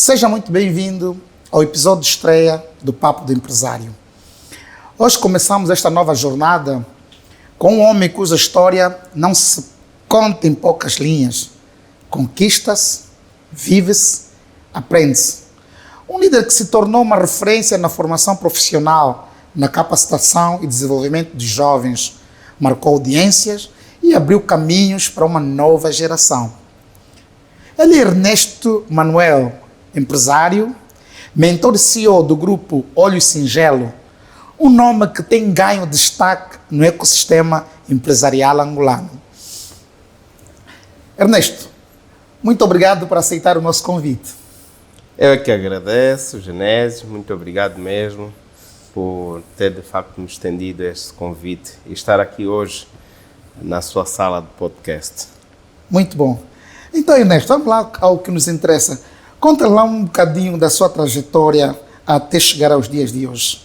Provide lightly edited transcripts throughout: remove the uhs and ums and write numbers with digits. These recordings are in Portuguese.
Seja muito bem-vindo ao episódio de estreia do Papo do Empresário. Hoje começamos esta nova jornada com um homem cuja história não se conta em poucas linhas. Conquista-se, vive-se, aprende-se. Um líder que se tornou uma referência na formação profissional, na capacitação e desenvolvimento de jovens, marcou audiências e abriu caminhos para uma nova geração. Ele é Ernesto Manuel, empresário, mentor e CEO do grupo Olho Singelo, um nome que tem ganho destaque no ecossistema empresarial angolano. Ernesto, muito obrigado por aceitar o nosso convite. Eu é que agradeço, Genésio, muito obrigado mesmo por ter de facto me estendido este convite e estar aqui hoje na sua sala de podcast. Muito bom. Então, Ernesto, vamos lá ao que nos interessa. Conta lá um bocadinho da sua trajetória até chegar aos dias de hoje.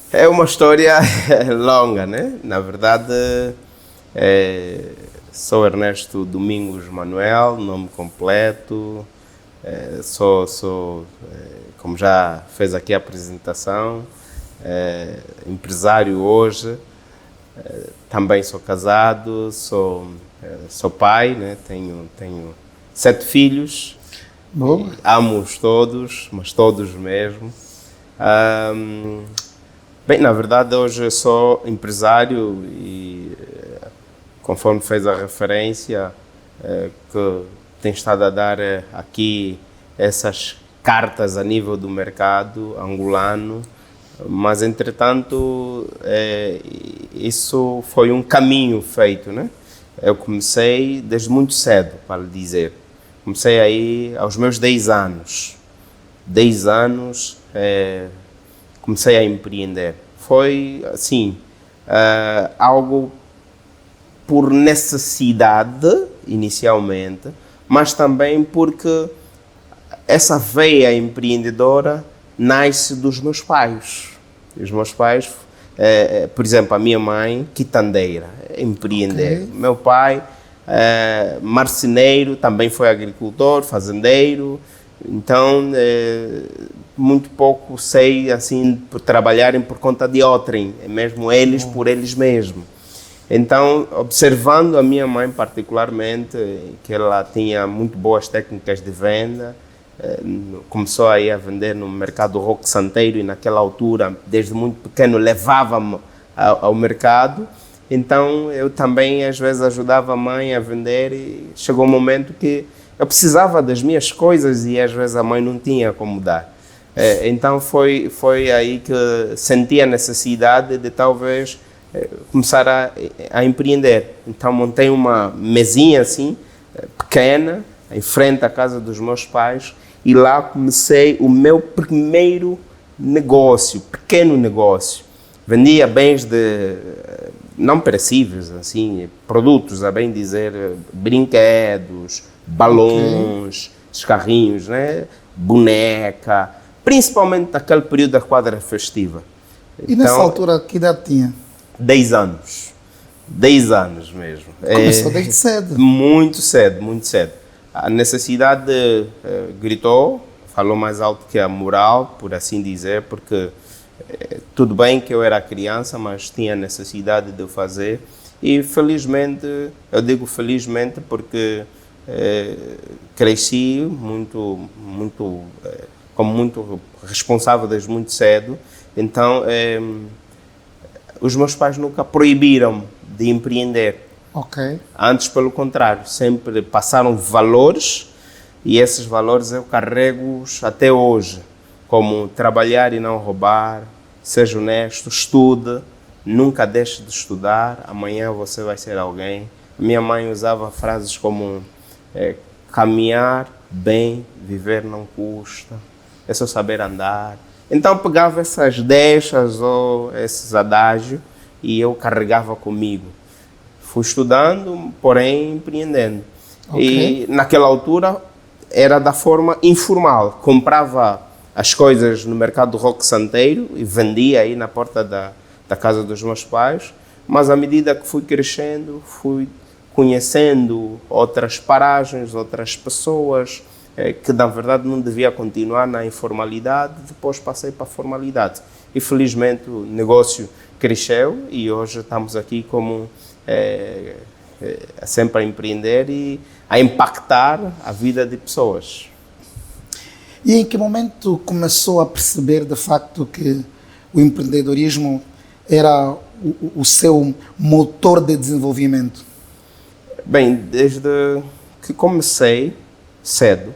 É uma história longa, né? Na verdade, sou Ernesto Domingos Manuel, nome completo. Sou como já fez aqui a apresentação, empresário hoje. Também sou casado, sou pai, né? Tenho 7 filhos. Boa. Amo-os todos, mas todos mesmo. Bem, na verdade, hoje eu sou empresário e, conforme fez a referência, que tem estado a dar aqui essas cartas a nível do mercado angolano, mas, entretanto, isso foi um caminho feito, né? Eu comecei desde muito cedo, para lhe dizer. Comecei aí aos meus 10 anos. 10 anos, comecei a empreender. Foi, assim, algo por necessidade, inicialmente, mas também porque essa veia empreendedora nasce dos meus pais. Os meus pais, por exemplo, a minha mãe, quitandeira, empreender. Okay. Meu pai, marceneiro, também foi agricultor, fazendeiro. Então, muito pouco sei, assim, por trabalharem por conta de outrem, mesmo eles por eles mesmos. Então, observando a minha mãe particularmente, que ela tinha muito boas técnicas de venda, começou aí a vender no mercado Roque Santeiro e naquela altura, desde muito pequeno, levava-me ao mercado. Então, eu também às vezes ajudava a mãe a vender e chegou um momento que eu precisava das minhas coisas e às vezes a mãe não tinha como dar. Então, foi aí que senti a necessidade de talvez começar a empreender. Então, montei uma mesinha assim, pequena, em frente à casa dos meus pais, e lá comecei o meu primeiro negócio, pequeno negócio. Vendia bens não perecíveis, assim, produtos, a bem dizer, brinquedos, balões, os carrinhos, né? Boneca, principalmente naquele período da quadra festiva. E então, nessa altura, que idade tinha? 10 anos. 10 anos mesmo. Começou desde cedo. Muito cedo, muito cedo. A necessidade gritou, falou mais alto que a moral, por assim dizer, porque tudo bem que eu era criança, mas tinha necessidade de o fazer. E felizmente, eu digo felizmente porque cresci como muito responsável desde muito cedo. Então, os meus pais nunca proibiram de empreender. Ok. Antes, pelo contrário, sempre passaram valores e esses valores eu carrego-os até hoje, como trabalhar e não roubar, seja honesto, estude, nunca deixe de estudar, amanhã você vai ser alguém. Minha mãe usava frases como caminhar bem, viver não custa, é só saber andar. Então pegava essas deixas ou esses adágios e eu carregava comigo. Fui estudando, porém empreendendo. Okay. E naquela altura era da forma informal. Comprava as coisas no mercado Roque Santeiro e vendia aí na porta da casa dos meus pais. Mas à medida que fui crescendo, fui conhecendo outras paragens, outras pessoas, que na verdade não devia continuar na informalidade, depois passei para a formalidade. E felizmente o negócio cresceu e hoje estamos aqui como sempre a empreender e a impactar a vida de pessoas. E em que momento começou a perceber de facto que o empreendedorismo era o seu motor de desenvolvimento? Bem, desde que comecei cedo,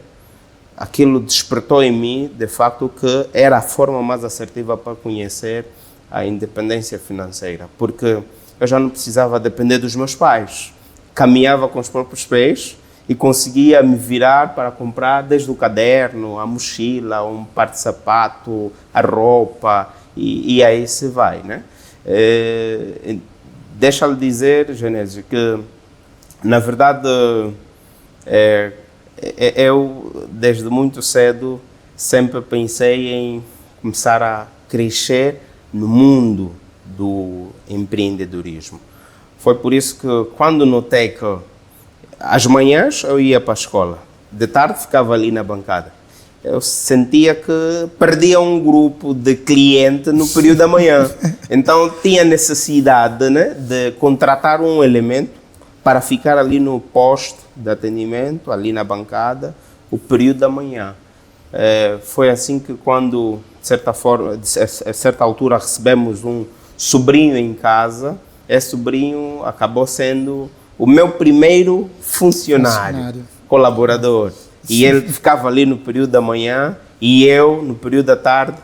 aquilo despertou em mim, de facto, que era a forma mais assertiva para conhecer a independência financeira, porque eu já não precisava depender dos meus pais. Caminhava com os próprios pés e conseguia me virar para comprar desde o caderno, a mochila, um par de sapato, a roupa, e aí se vai, né? Deixa-lhe dizer, Genésio, que, na verdade, eu, desde muito cedo, sempre pensei em começar a crescer no mundo do empreendedorismo. Foi por isso que, quando notei que às manhãs eu ia para a escola, de tarde ficava ali na bancada, eu sentia que perdia um grupo de cliente no período da manhã. Então tinha necessidade, né, de contratar um elemento para ficar ali no posto de atendimento, ali na bancada, o período da manhã. Foi assim que, quando, a certa altura, recebemos um sobrinho em casa, esse sobrinho acabou sendo o meu primeiro funcionário. Colaborador. E ele ficava ali no período da manhã e eu, no período da tarde,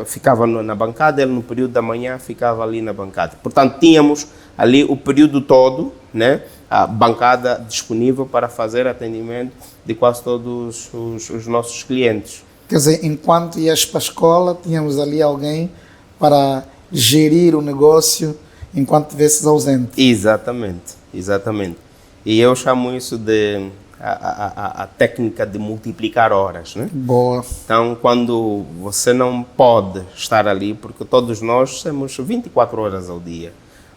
ficava na bancada, ele no período da manhã ficava ali na bancada. Portanto, tínhamos ali o período todo, né, a bancada disponível para fazer atendimento de quase todos os nossos clientes. Quer dizer, enquanto ias para a escola, tínhamos ali alguém para gerir o negócio enquanto estivesses ausente. Exatamente, exatamente. E eu chamo isso de a técnica de multiplicar horas, né? Boa. Então, quando você não pode estar ali, porque todos nós temos 24 horas ao dia,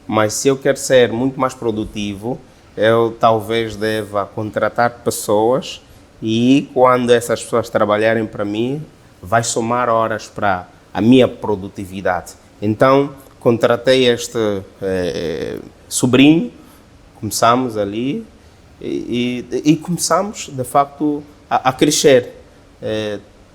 mas se eu quero ser muito mais produtivo, eu talvez deva contratar pessoas e, quando essas pessoas trabalharem para mim, vai somar horas para a minha produtividade. Então, contratei este sobrinho, começamos ali e começamos, de facto, a crescer.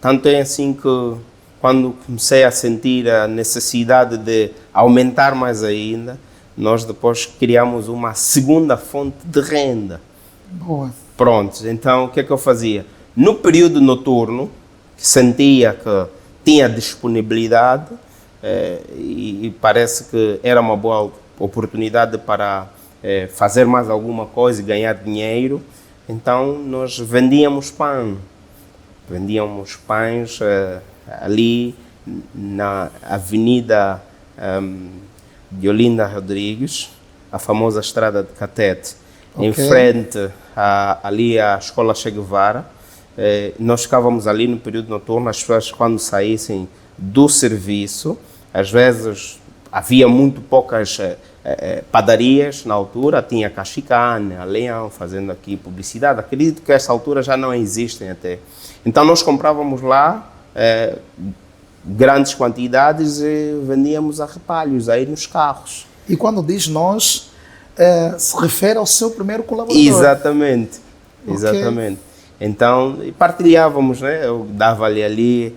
Tanto é assim que, quando comecei a sentir a necessidade de aumentar mais ainda, nós depois criamos uma segunda fonte de renda. Boa. Pronto, então o que é que eu fazia? No período noturno, que sentia que tinha disponibilidade, e parece que era uma boa oportunidade para fazer mais alguma coisa e ganhar dinheiro, então nós vendíamos pão. Vendíamos pães ali na Avenida de Olinda Rodrigues, a famosa estrada de Catete, em frente ali à Escola Che Guevara. Nós ficávamos ali no período noturno, as pessoas, quando saíssem do serviço, às vezes havia muito poucas padarias na altura, tinha Cachicane, a Leão, fazendo aqui publicidade. Acredito que a essa altura já não existem até. Então nós comprávamos lá grandes quantidades e vendíamos a retalhos aí nos carros. E quando diz nós, se refere ao seu primeiro colaborador? Exatamente, exatamente. Então, partilhávamos, né? Eu dava-lhe ali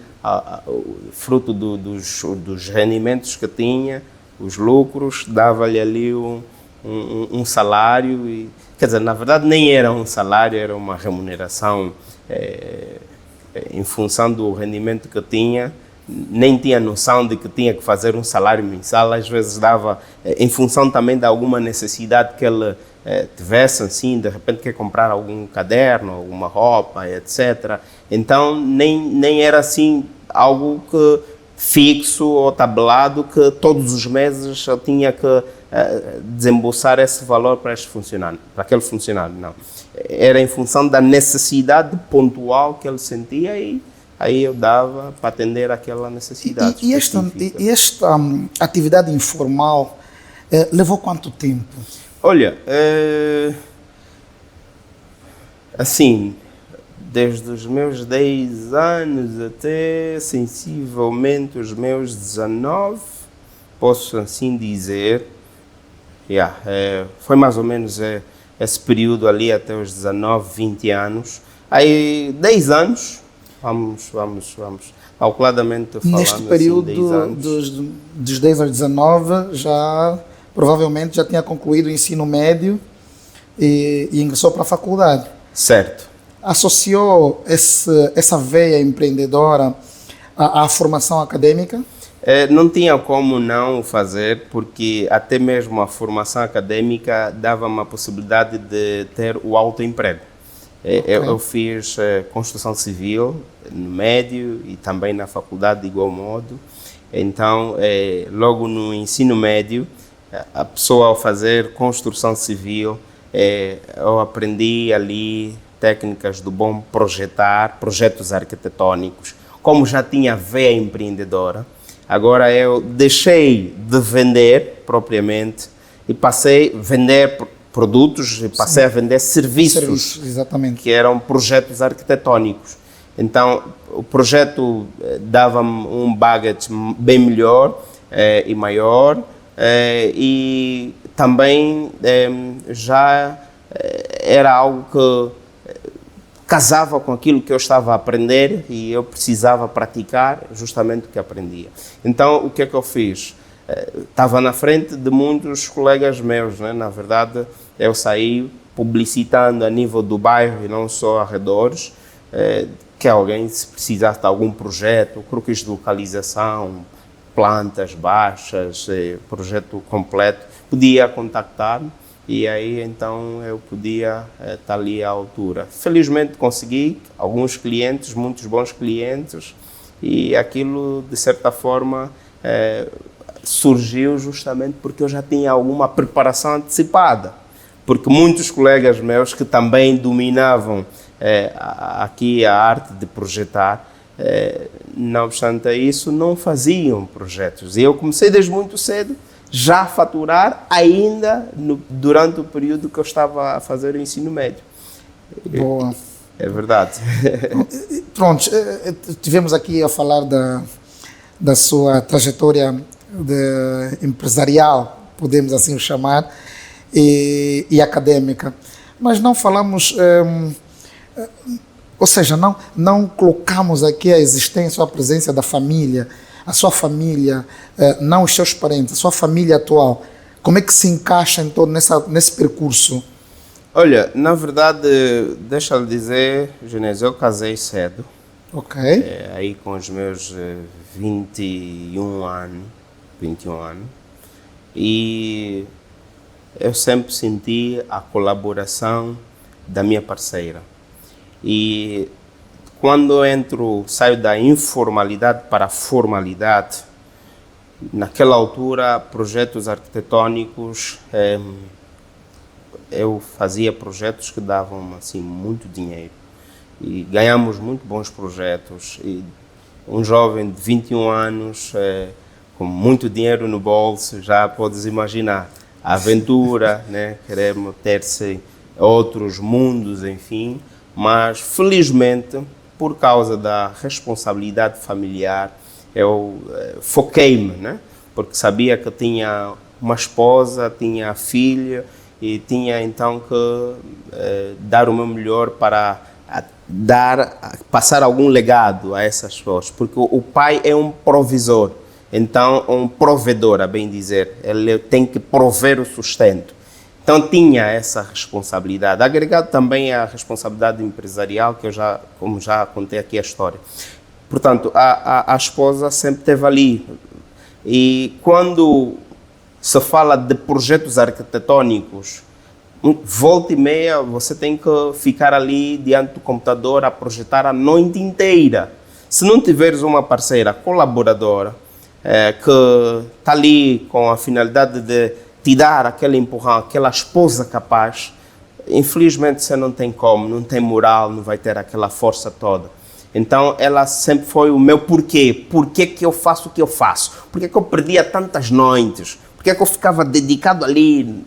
fruto dos rendimentos que tinha, os lucros, dava-lhe ali um salário. E, quer dizer, na verdade nem era um salário, era uma remuneração em função do rendimento que tinha. Nem tinha noção de que tinha que fazer um salário mensal, às vezes dava em função também de alguma necessidade que ele tivesse, assim, de repente quer comprar algum caderno, alguma roupa, etc. Então nem era assim algo que fixo ou tabelado que todos os meses eu tinha que desembolsar esse valor para este funcionário, para aquele funcionário, não. Era em função da necessidade pontual que ele sentia e aí eu dava para atender aquela necessidade. E esta atividade informal levou quanto tempo? Olha, assim, desde os meus 10 anos até sensivelmente os meus 19, posso assim dizer. Foi mais ou menos esse período ali até os 19, 20 anos. Aí 10 anos, vamos calculadamente falando. Neste período assim, 10 anos. dos 10 aos 19, provavelmente já tinha concluído o ensino médio e ingressou para a faculdade. Certo. Associou essa veia empreendedora à formação acadêmica? Não tinha como não fazer, porque até mesmo a formação acadêmica dava-me a possibilidade de ter o autoemprego. Okay. Eu fiz construção civil no médio e também na faculdade de igual modo. Então, logo no ensino médio, a pessoa ao fazer construção civil, eu aprendi ali técnicas do bom projetar, projetos arquitetônicos. Como já tinha veia empreendedora, agora eu deixei de vender propriamente e passei a vender produtos e passei a vender serviços, exatamente, que eram projetos arquitetônicos. Então, o projeto dava-me um baggage bem melhor e maior, e também já era algo que casava com aquilo que eu estava a aprender e eu precisava praticar justamente o que aprendia. Então, o que é que eu fiz? Estava na frente de muitos colegas meus, né? Na verdade, eu saí publicitando a nível do bairro e não só arredores, que alguém, se precisasse de algum projeto, croquis de localização, plantas baixas, projeto completo, podia contactar-me. E aí, então, eu podia estar ali à altura. Felizmente, consegui alguns clientes, muitos bons clientes, e aquilo, de certa forma, surgiu justamente porque eu já tinha alguma preparação antecipada. Porque muitos colegas meus que também dominavam aqui a arte de projetar, não obstante isso, não faziam projetos. E eu comecei desde muito cedo já a faturar ainda durante o período que eu estava a fazer o ensino médio. Boa. É verdade. Pronto, tivemos aqui a falar da sua trajetória empresarial, podemos assim o chamar, e acadêmica, mas não falamos, ou seja, não colocamos aqui a existência ou a presença da família, a sua família, não os seus parentes, a sua família atual. Como é que se encaixa então nesse percurso? Olha, na verdade, deixa eu dizer, Genésio, eu casei cedo. Ok. Aí com os meus 21 anos. E eu sempre senti a colaboração da minha parceira. E quando saio da informalidade para a formalidade, naquela altura, projetos arquitetônicos, eu fazia projetos que davam assim muito dinheiro e ganhamos muito bons projetos. E um jovem de 21 anos, com muito dinheiro no bolso, já podes imaginar a aventura, né? Queremos ter-se outros mundos, enfim, mas felizmente, por causa da responsabilidade familiar, eu foquei-me, né? Porque sabia que tinha uma esposa, tinha filha e tinha então que dar o meu melhor para passar algum legado a essas pessoas, porque o pai é um provisor, então um provedor, a bem dizer, ele tem que prover o sustento. Então tinha essa responsabilidade, agregado também à responsabilidade empresarial, que como já contei aqui a história. Portanto, a esposa sempre esteve ali. E quando se fala de projetos arquitetônicos, volta e meia você tem que ficar ali diante do computador a projetar a noite inteira. Se não tiveres uma parceira colaboradora que está ali com a finalidade de te dar aquele empurrão, aquela esposa capaz, infelizmente você não tem como, não tem moral, não vai ter aquela força toda. Então ela sempre foi o meu porquê. Porquê que eu faço o que eu faço? Porquê que eu perdia tantas noites? Porquê que eu ficava dedicado ali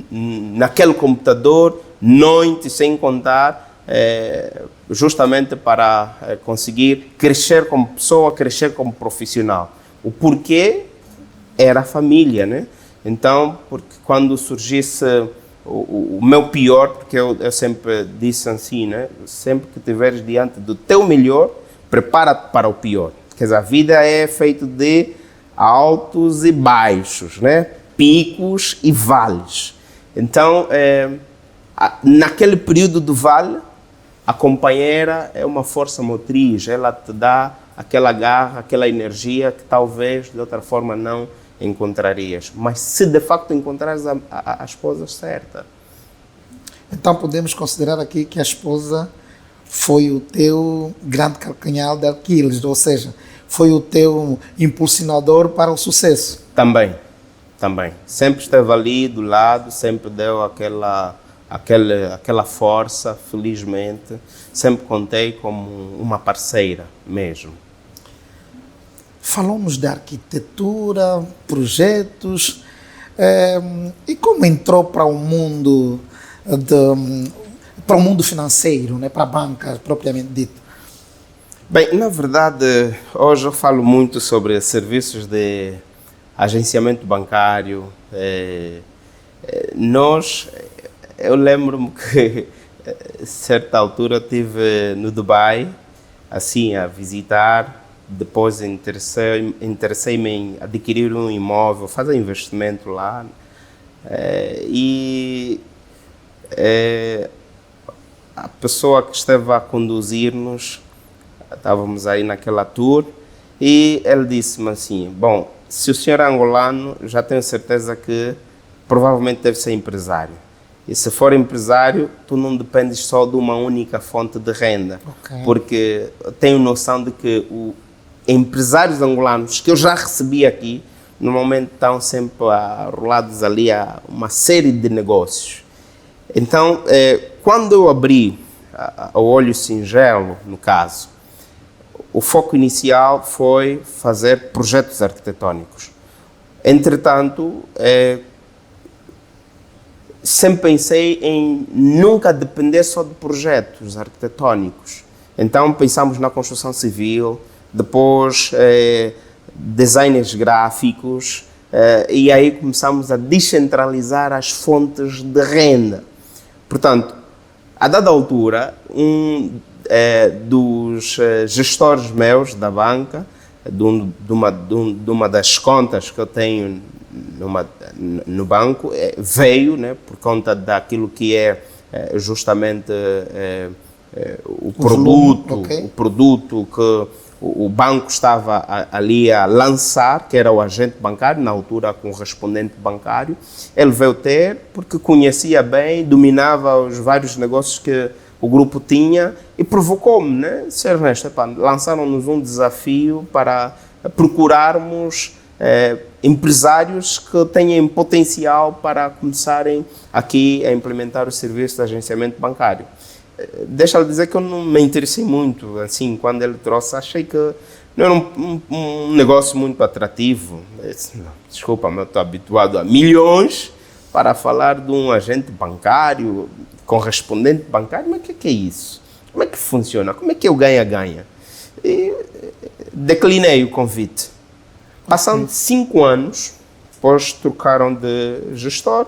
naquele computador, noite sem contar, justamente para conseguir crescer como pessoa, crescer como profissional. O porquê era a família, né? Então, porque quando surgisse o meu pior, porque eu sempre disse assim, né? Sempre que estiveres diante do teu melhor, prepara-te para o pior. Quer dizer, a vida é feita de altos e baixos, né? Picos e vales. Então, naquele período do vale, a companheira é uma força motriz, ela te dá aquela garra, aquela energia que talvez de outra forma não encontrarias. Mas se de facto encontrares a esposa certa. Então podemos considerar aqui que a esposa foi o teu grande calcanhar de Aquiles, ou seja, foi o teu impulsionador para o sucesso. Também. Sempre esteve ali do lado, sempre deu aquela força, felizmente. Sempre contei como uma parceira mesmo. Falamos de arquitetura, projetos, e como entrou para o mundo financeiro, né, para a banca propriamente dita? Bem, na verdade, hoje eu falo muito sobre serviços de agenciamento bancário. Eu lembro-me que, a certa altura, eu estive no Dubai, assim, a visitar. Depois interessei-me em adquirir um imóvel, fazer investimento lá. A pessoa que esteve a conduzir-nos, estávamos aí naquela tour, e ele disse-me assim, bom, se o senhor é angolano, já tenho certeza que provavelmente deve ser empresário. E se for empresário, tu não dependes só de uma única fonte de renda. Okay. Porque tenho noção de que empresários angolanos que eu já recebi aqui, normalmente estão sempre arrolados ali a uma série de negócios. Então, quando eu abri o Olho Singelo, no caso, o foco inicial foi fazer projetos arquitetônicos. Entretanto, sempre pensei em nunca depender só de projetos arquitetônicos. Então, pensamos na construção civil, depois designers gráficos, e aí começamos a descentralizar as fontes de renda. Portanto, a dada altura, dos gestores meus da banca, de uma das contas que eu tenho no banco, veio, né, por conta daquilo que é justamente o produto, okay, o produto que o banco estava ali a lançar, que era o agente bancário, na altura correspondente bancário. Ele veio ter, porque conhecia bem, dominava os vários negócios que o grupo tinha, e provocou-me, né? Sr. Ernesto, lançaram-nos um desafio para procurarmos empresários que tenham potencial para começarem aqui a implementar o serviço de agenciamento bancário. Deixa-lhe dizer que eu não me interessei muito, assim, quando ele trouxe, achei que não era um negócio muito atrativo. Desculpa, mas eu estou habituado a milhões para falar de um agente bancário, correspondente bancário, mas o que é isso? Como é que funciona? Como é que eu ganha-ganha? E declinei o convite. Passando 5 anos, depois trocaram de gestor,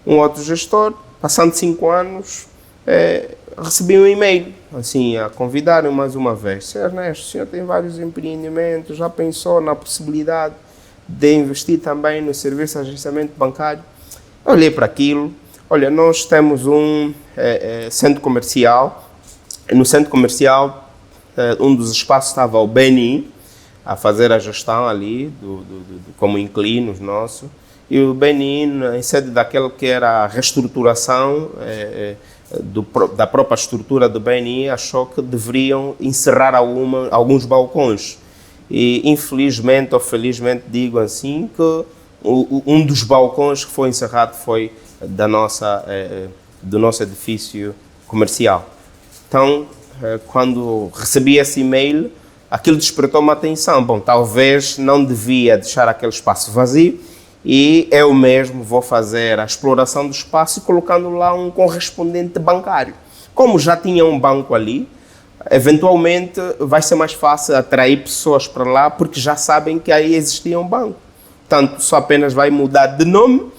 um outro gestor, passando 5 anos, recebi um e-mail, assim, a convidarem mais uma vez. Sr. Ernesto, o senhor tem vários empreendimentos, já pensou na possibilidade de investir também no serviço de agenciamento bancário? Eu olhei para aquilo, olha, nós temos um centro comercial, no centro comercial, um dos espaços estava o BNI, a fazer a gestão ali, como inquilinos nosso, e o BNI, em sede daquela que era a reestruturação da própria estrutura do BNI, achou que deveriam encerrar alguns balcões. E infelizmente ou felizmente digo assim, que um dos balcões que foi encerrado foi do nosso edifício comercial. Então, quando recebi esse e-mail, aquilo despertou-me a atenção. Bom, talvez não devia deixar aquele espaço vazio, e eu mesmo vou fazer a exploração do espaço e colocando lá um correspondente bancário. Como já tinha um banco ali, eventualmente vai ser mais fácil atrair pessoas para lá porque já sabem que aí existia um banco. Portanto, só apenas vai mudar de nome,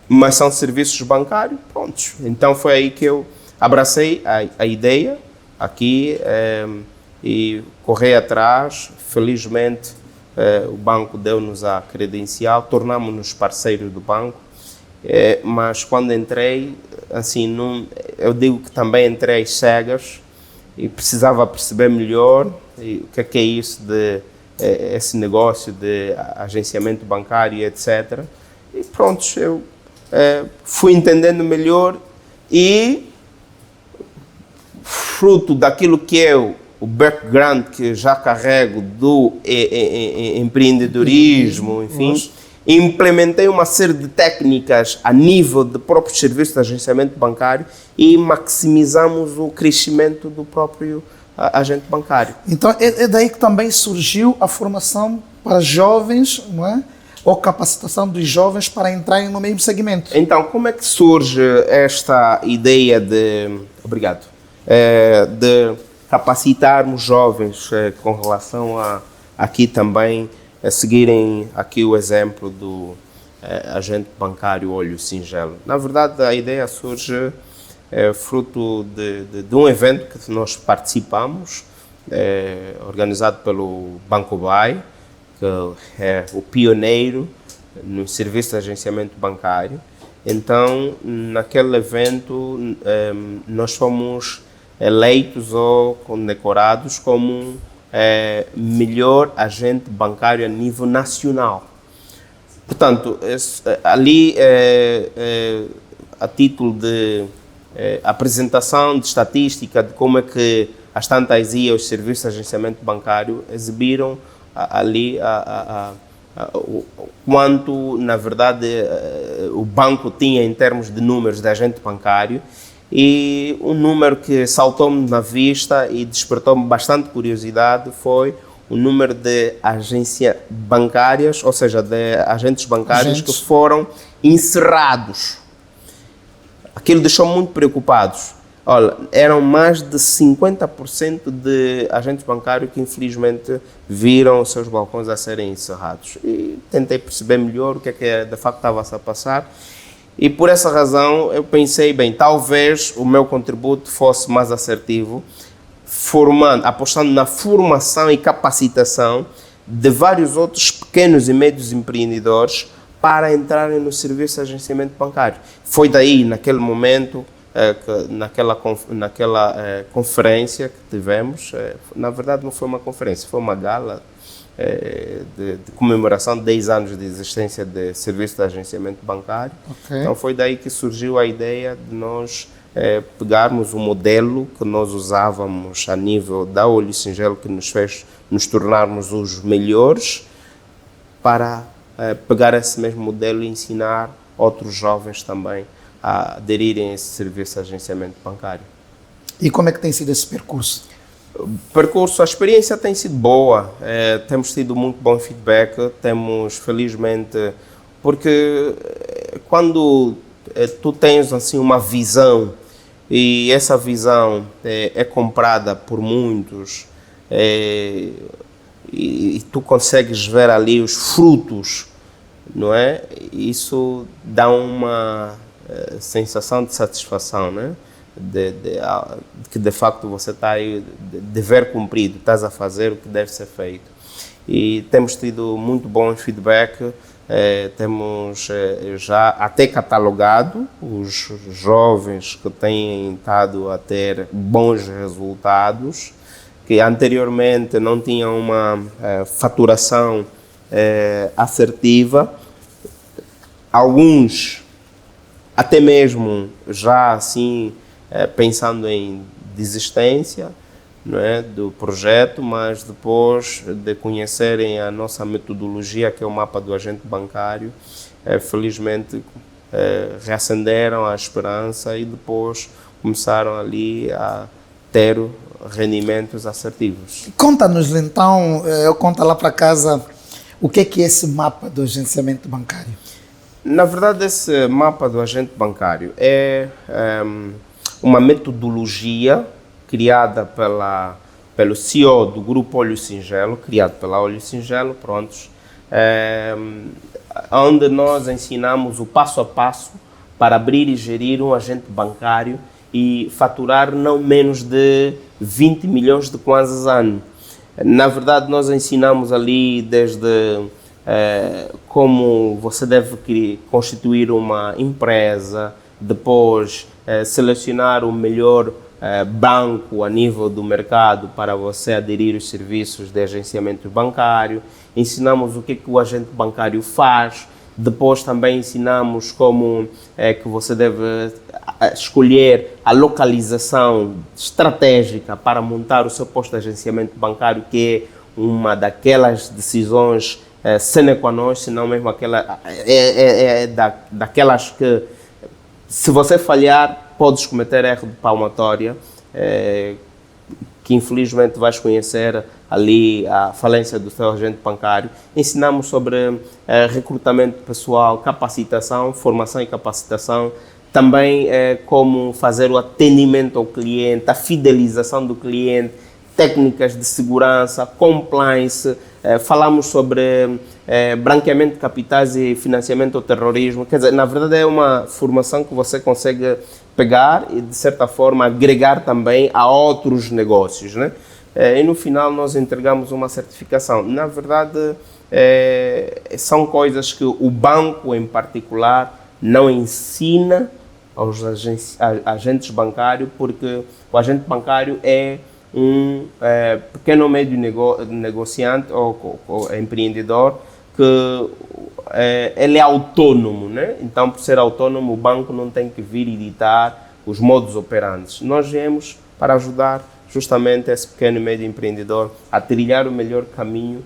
mas são serviços bancários, prontos. Então foi aí que eu abracei a ideia aqui e corri atrás. Felizmente o banco deu-nos a credencial, tornámos-nos parceiros do banco, mas quando entrei, assim, eu digo que também entrei às cegas e precisava perceber melhor o que é isso de esse negócio de agenciamento bancário, etc. E pronto, eu fui entendendo melhor e fruto daquilo que eu, o background que já carrego do empreendedorismo, enfim, implementei uma série de técnicas a nível de próprios serviços de agenciamento bancário e maximizamos o crescimento do próprio agente bancário. Então é daí que também surgiu a formação para jovens, não é? Ou capacitação dos jovens para entrarem no mesmo segmento. Então, como é que surge esta ideia de capacitarmos jovens com relação a aqui também seguirem aqui o exemplo do agente bancário Olho Singelo? Na verdade, a ideia surge fruto de um evento que nós participamos, organizado pelo Banco BAE, que é o pioneiro no serviço de agenciamento bancário. Então, naquele evento, nós fomos eleitos ou condecorados como melhor agente bancário a nível nacional. Portanto, ali, a título de apresentação de estatística de como é que as tantas os serviços de agenciamento bancário exibiram ali quanto, na verdade, o banco tinha em termos de números de agente bancário, e um número que saltou-me na vista e despertou-me bastante curiosidade foi o número de agências bancárias, ou seja, de agentes bancários que foram encerrados. Aquilo deixou-me muito preocupados. Olha, eram mais de 50% de agentes bancários que infelizmente viram os seus balcões a serem encerrados. E tentei perceber melhor o que é que de facto estava-se a passar. E por essa razão eu pensei, bem, talvez o meu contributo fosse mais assertivo, apostando na formação e capacitação de vários outros pequenos e médios empreendedores para entrarem no serviço de agenciamento bancário. Foi daí, naquele momento, naquela conferência que tivemos, na verdade não foi uma conferência, foi uma gala de comemoração de 10 anos de existência de serviço de agenciamento bancário. Okay. Então foi daí que surgiu a ideia de nós pegarmos o modelo que nós usávamos a nível da Olho Singelo, que nos fez nos tornarmos os melhores, para pegar esse mesmo modelo e ensinar outros jovens também a aderirem a esse serviço de agenciamento bancário. E como é que tem sido esse percurso? A experiência tem sido boa, temos tido muito bom feedback, temos felizmente, porque quando tu tens assim uma visão e essa visão é comprada por muitos e tu consegues ver ali os frutos, não é? Isso dá uma sensação de satisfação, né? De que de facto você está aí, dever cumprido, estás a fazer o que deve ser feito. E temos tido muito bom feedback, temos já até catalogado os jovens que têm estado a ter bons resultados, que anteriormente não tinham uma faturação assertiva, alguns até mesmo já assim pensando em desistência, não é, do projeto, mas depois de conhecerem a nossa metodologia, que é o mapa do agente bancário, felizmente reacenderam a esperança e depois começaram ali a ter rendimentos assertivos. Conta-nos então, eu conto lá para casa, o que é esse mapa do agenciamento bancário? Na verdade, esse mapa do agente bancário é uma metodologia criada pelo CEO do Grupo Olho Singelo, criado pela Olho Singelo, prontos, onde nós ensinamos o passo a passo para abrir e gerir um agente bancário e faturar não menos de 20 milhões de kwanzas ano. Na verdade, nós ensinamos ali desde como você deve constituir uma empresa, depois selecionar o melhor banco a nível do mercado para você aderir os serviços de agenciamento bancário. Ensinamos o que o agente bancário faz. Depois também ensinamos como que você deve escolher a localização estratégica para montar o seu posto de agenciamento bancário, que é uma daquelas decisões sine qua non, se não mesmo aquela, daquelas que, se você falhar, podes cometer erro de palmatória, que infelizmente vais conhecer ali a falência do seu agente bancário. Ensinamos sobre recrutamento pessoal, capacitação, formação e capacitação, também como fazer o atendimento ao cliente, a fidelização do cliente, técnicas de segurança, compliance, falamos sobre branqueamento de capitais e financiamento ao terrorismo. Quer dizer, na verdade é uma formação que você consegue pegar e, de certa forma, agregar também a outros negócios, né? E no final nós entregamos uma certificação. Na verdade, são coisas que o banco em particular não ensina aos agentes bancários, porque o agente bancário é um pequeno médio negociante ou empreendedor que ele é autônomo, né? Então, por ser autônomo, o banco não tem que vir editar os modos operantes. Nós viemos para ajudar justamente esse pequeno e médio empreendedor a trilhar o melhor caminho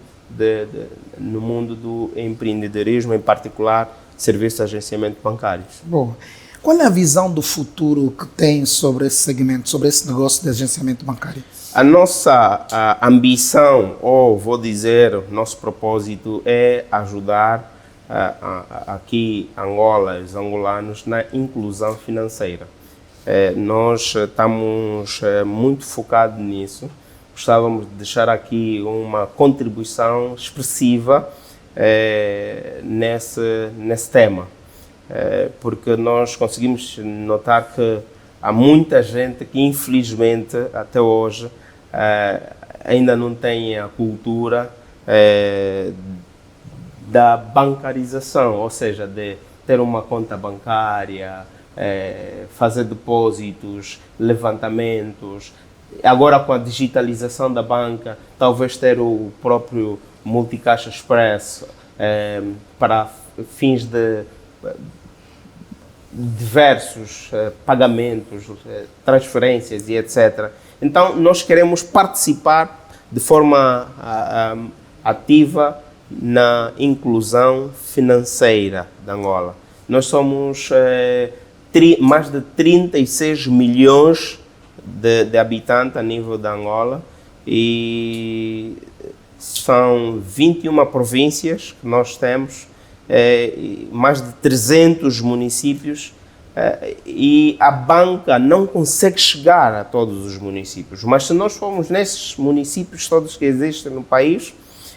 no mundo do empreendedorismo, em particular serviços de agenciamento bancários. Boa. Qual é a visão do futuro que tem sobre esse segmento, sobre esse negócio de agenciamento bancário? A nossa ambição, ou vou dizer, nosso propósito é ajudar aqui Angola, os angolanos, na inclusão financeira. Nós estamos muito focados nisso. Gostávamos de deixar aqui uma contribuição expressiva nesse tema, porque nós conseguimos notar que há muita gente que, infelizmente, até hoje, ainda não tem a cultura da bancarização, ou seja, de ter uma conta bancária, fazer depósitos, levantamentos. Agora, com a digitalização da banca, talvez ter o próprio Multicaixa Express para fins de diversos pagamentos, transferências e etc. Então, nós queremos participar de forma ativa na inclusão financeira da Angola. Nós somos mais de 36 milhões de habitantes a nível da Angola e são 21 províncias que nós temos, mais de 300 municípios, e a banca não consegue chegar a todos os municípios. Mas se nós formos nesses municípios todos que existem no país,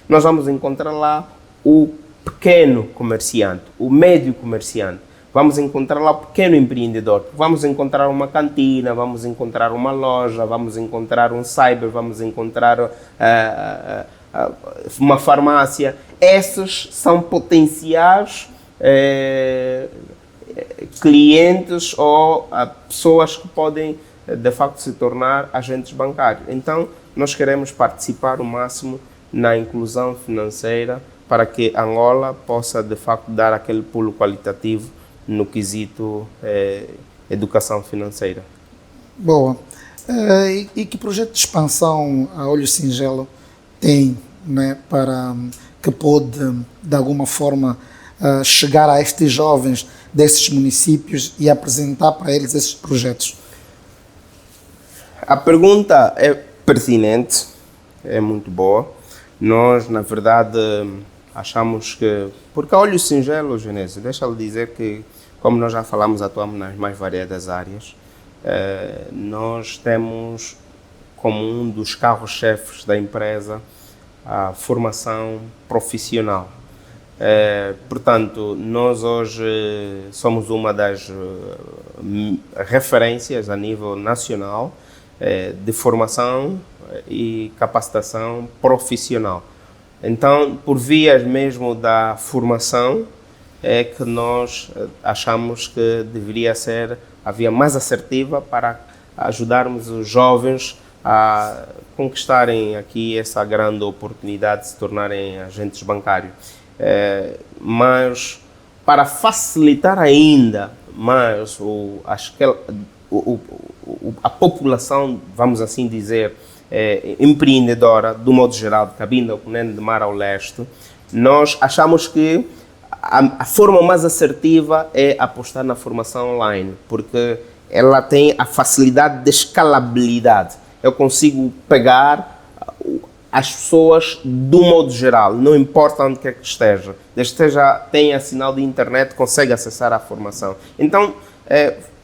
nós vamos encontrar lá o pequeno comerciante, o médio comerciante. Vamos encontrar lá o pequeno empreendedor. Vamos encontrar uma cantina, vamos encontrar uma loja, vamos encontrar um cyber, vamos encontrar uma farmácia. Esses são potenciais clientes ou pessoas que podem, de facto, se tornar agentes bancários. Então, nós queremos participar o máximo na inclusão financeira para que Angola possa, de facto, dar aquele pulo qualitativo no quesito educação financeira. Boa. E que projeto de expansão a Olho Singelo tem, né, para que pode, de alguma forma, chegar a estes jovens desses municípios e apresentar para eles esses projetos? A pergunta é pertinente, é muito boa. Nós, na verdade, achamos que... Porque a Olho Singelo, Genésio, deixa-lhe dizer que, como nós já falamos, atuamos nas mais variadas áreas. nós temos como um dos carros-chefes da empresa a formação profissional. Portanto, nós hoje somos uma das referências a nível nacional de formação e capacitação profissional. Então, por vias mesmo da formação, é que nós achamos que deveria ser a via mais assertiva para ajudarmos os jovens a conquistarem aqui essa grande oportunidade de se tornarem agentes bancários. Mas para facilitar ainda mais a população, vamos assim dizer, empreendedora, do modo geral, de Cabinda, Cunene de Mar ao Leste, nós achamos que a forma mais assertiva é apostar na formação online, porque ela tem a facilidade de escalabilidade. Eu consigo pegar as pessoas do modo geral, não importa onde quer que esteja, desde que tenha sinal de internet, consegue acessar a formação. Então,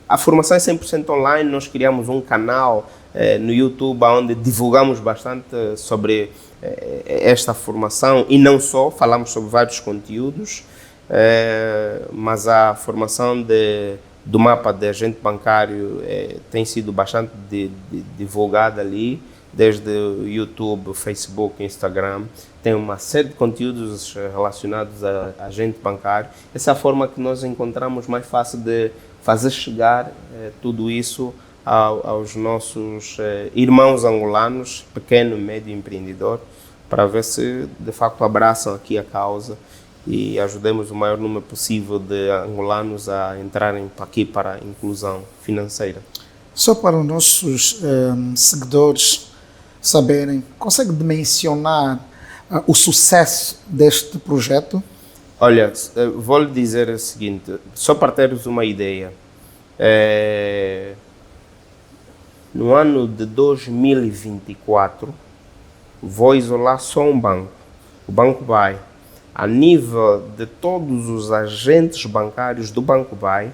a formação é 100% online. Nós criamos um canal no YouTube onde divulgamos bastante sobre esta formação e não só, falamos sobre vários conteúdos, mas a formação do mapa de agente bancário tem sido bastante divulgada ali, desde o YouTube, Facebook, Instagram. Tem uma série de conteúdos relacionados a agente bancário. Essa é a forma que nós encontramos mais fácil de fazer chegar tudo isso aos nossos irmãos angolanos, pequeno e médio empreendedor, para ver se de facto abraçam aqui a causa e ajudemos o maior número possível de angolanos a entrarem aqui para a inclusão financeira. Só para os nossos seguidores saberem, consegue dimensionar o sucesso deste projeto? Olha, vou lhe dizer o seguinte, só para teres uma ideia, no ano de 2024, vou isolar só um banco, o Banco BAE. A nível de todos os agentes bancários do Banco BAE,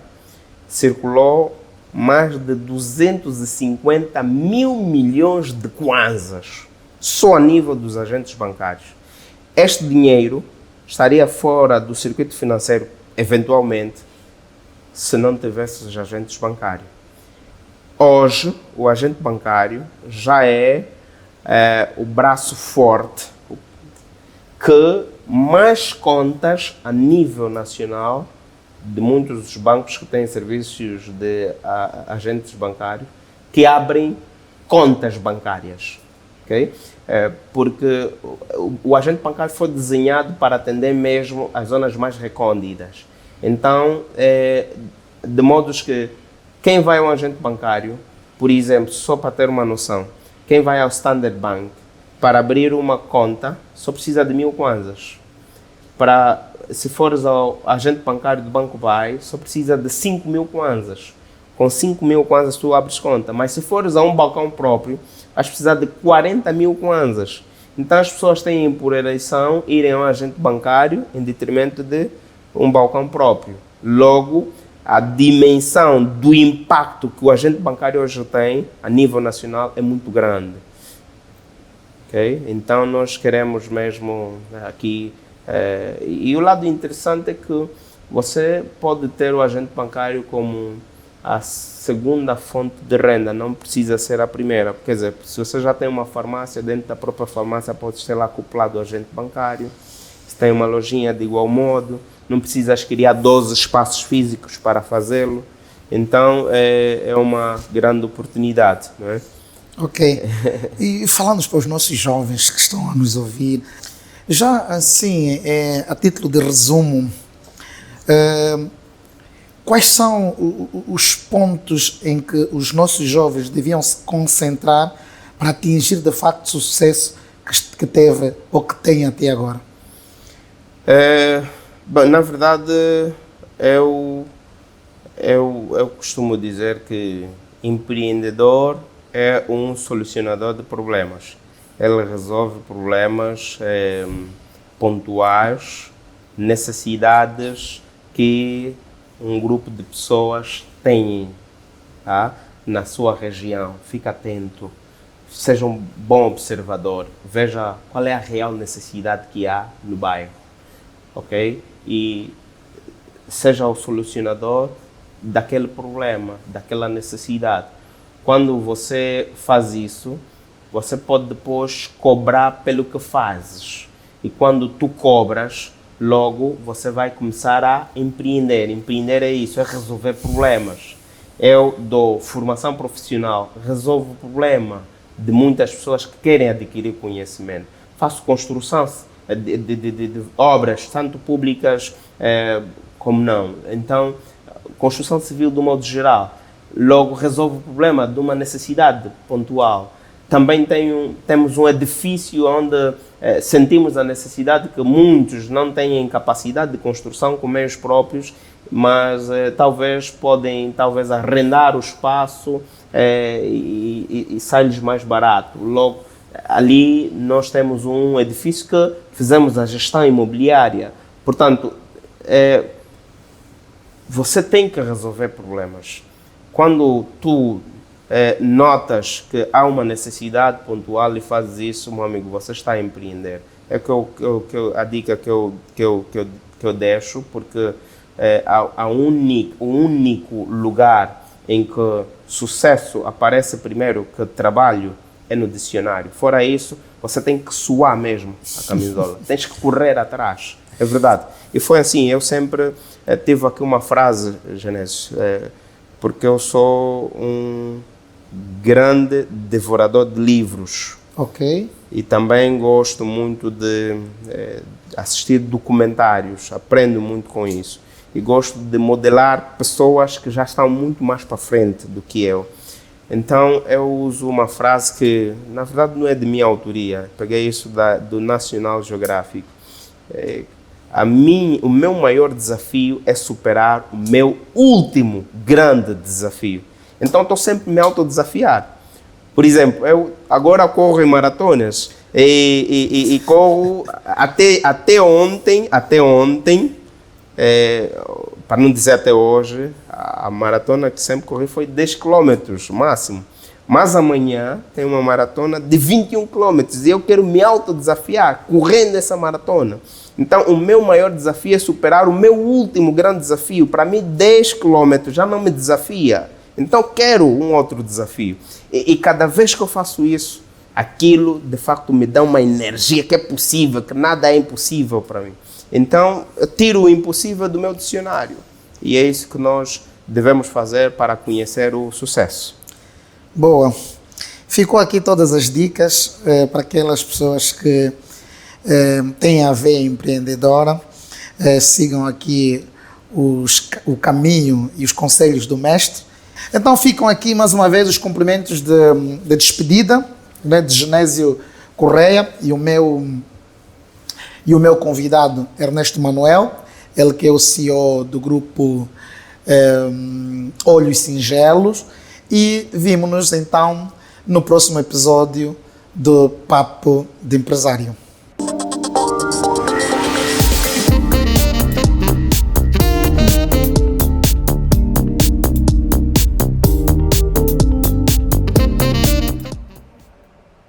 circulou mais de 250 mil milhões de kwanzas, só a nível dos agentes bancários. Este dinheiro estaria fora do circuito financeiro, eventualmente, se não tivesse os agentes bancários. Hoje, o agente bancário já é o braço forte que mais contas a nível nacional de muitos dos bancos que têm serviços de agentes bancários que abrem contas bancárias, ok? Porque o agente bancário foi desenhado para atender mesmo as zonas mais recônditas. Então, de modo que quem vai a um agente bancário, por exemplo, só para ter uma noção, quem vai ao Standard Bank para abrir uma conta só precisa de 1000 kwanzas. Se fores ao agente bancário do Banco BAE, só precisa de 5.000 kwanzas. Com 5.000 kwanzas tu abres conta. Mas se fores a um balcão próprio, vais precisar de 40.000 kwanzas. Então as pessoas têm por eleição irem ao agente bancário em detrimento de um balcão próprio. Logo, a dimensão do impacto que o agente bancário hoje tem a nível nacional é muito grande. Okay? Então nós queremos mesmo aqui... e o lado interessante é que você pode ter o agente bancário como a segunda fonte de renda, não precisa ser a primeira. Quer dizer, se você já tem uma farmácia, dentro da própria farmácia pode ter lá acoplado o agente bancário. Se tem uma lojinha de igual modo, não precisas criar 12 espaços físicos para fazê-lo. Então é uma grande oportunidade, não é? Ok. E falando para os nossos jovens que estão a nos ouvir, já assim, a título de resumo, quais são os pontos em que os nossos jovens deviam se concentrar para atingir de facto o sucesso que teve ou que tem até agora? Bom, na verdade, eu costumo dizer que empreendedor é um solucionador de problemas. Ele resolve problemas pontuais, necessidades que um grupo de pessoas tem. Tá? na sua região, fique atento, seja um bom observador, veja qual é a real necessidade que há no bairro, ok? E seja o solucionador daquele problema, daquela necessidade. Quando você faz isso, você pode depois cobrar pelo que fazes. E quando tu cobras, logo você vai começar a empreender. Empreender é isso, é resolver problemas. Eu dou formação profissional, resolvo o problema de muitas pessoas que querem adquirir conhecimento. Faço construção de obras, tanto públicas como não. Então, construção civil de um modo geral. Logo, resolve o problema de uma necessidade pontual. Também temos um edifício onde sentimos a necessidade que muitos não têm capacidade de construção com meios próprios, mas talvez podem arrendar o espaço e sai-lhes mais barato. Logo, ali nós temos um edifício que fizemos a gestão imobiliária. Portanto, você tem que resolver problemas. Quando tu notas que há uma necessidade pontual e fazes isso, meu amigo, você está a empreender. É a dica que eu deixo, porque o único lugar em que sucesso aparece primeiro que trabalho é no dicionário. Fora isso, você tem que suar mesmo a camisola. Tens que correr atrás. É verdade. E foi assim, eu sempre tive aqui uma frase, Genésio, porque eu sou um grande devorador de livros. Ok. E também gosto muito de assistir documentários, aprendo muito com isso. E gosto de modelar pessoas que já estão muito mais para frente do que eu. Então, eu uso uma frase que, na verdade, não é de minha autoria. Peguei isso do National Geographic. O meu maior desafio é superar o meu último grande desafio. Então, estou sempre me autodesafiar. Por exemplo, eu agora corro em maratonas e corro até ontem, para não dizer até hoje, a maratona que sempre corri foi 10 km máximo. Mas amanhã tem uma maratona de 21 km e eu quero me autodesafiar correndo essa maratona. Então, o meu maior desafio é superar o meu último grande desafio. Para mim, 10 km já não me desafia. Então, quero um outro desafio. E cada vez que eu faço isso, aquilo, de facto, me dá uma energia que é possível, que nada é impossível para mim. Então, eu tiro o impossível do meu dicionário. E é isso que nós devemos fazer para conhecer o sucesso. Boa. Ficou aqui todas as dicas para aquelas pessoas que têm a veia empreendedora. Sigam aqui o caminho e os conselhos do mestre. Então ficam aqui mais uma vez os cumprimentos de despedida, né, de Genésio Correia e o meu convidado Ernesto Manuel, ele que é o CEO do grupo Olhos Singelos, e vimos-nos então no próximo episódio do Papo de Empresário.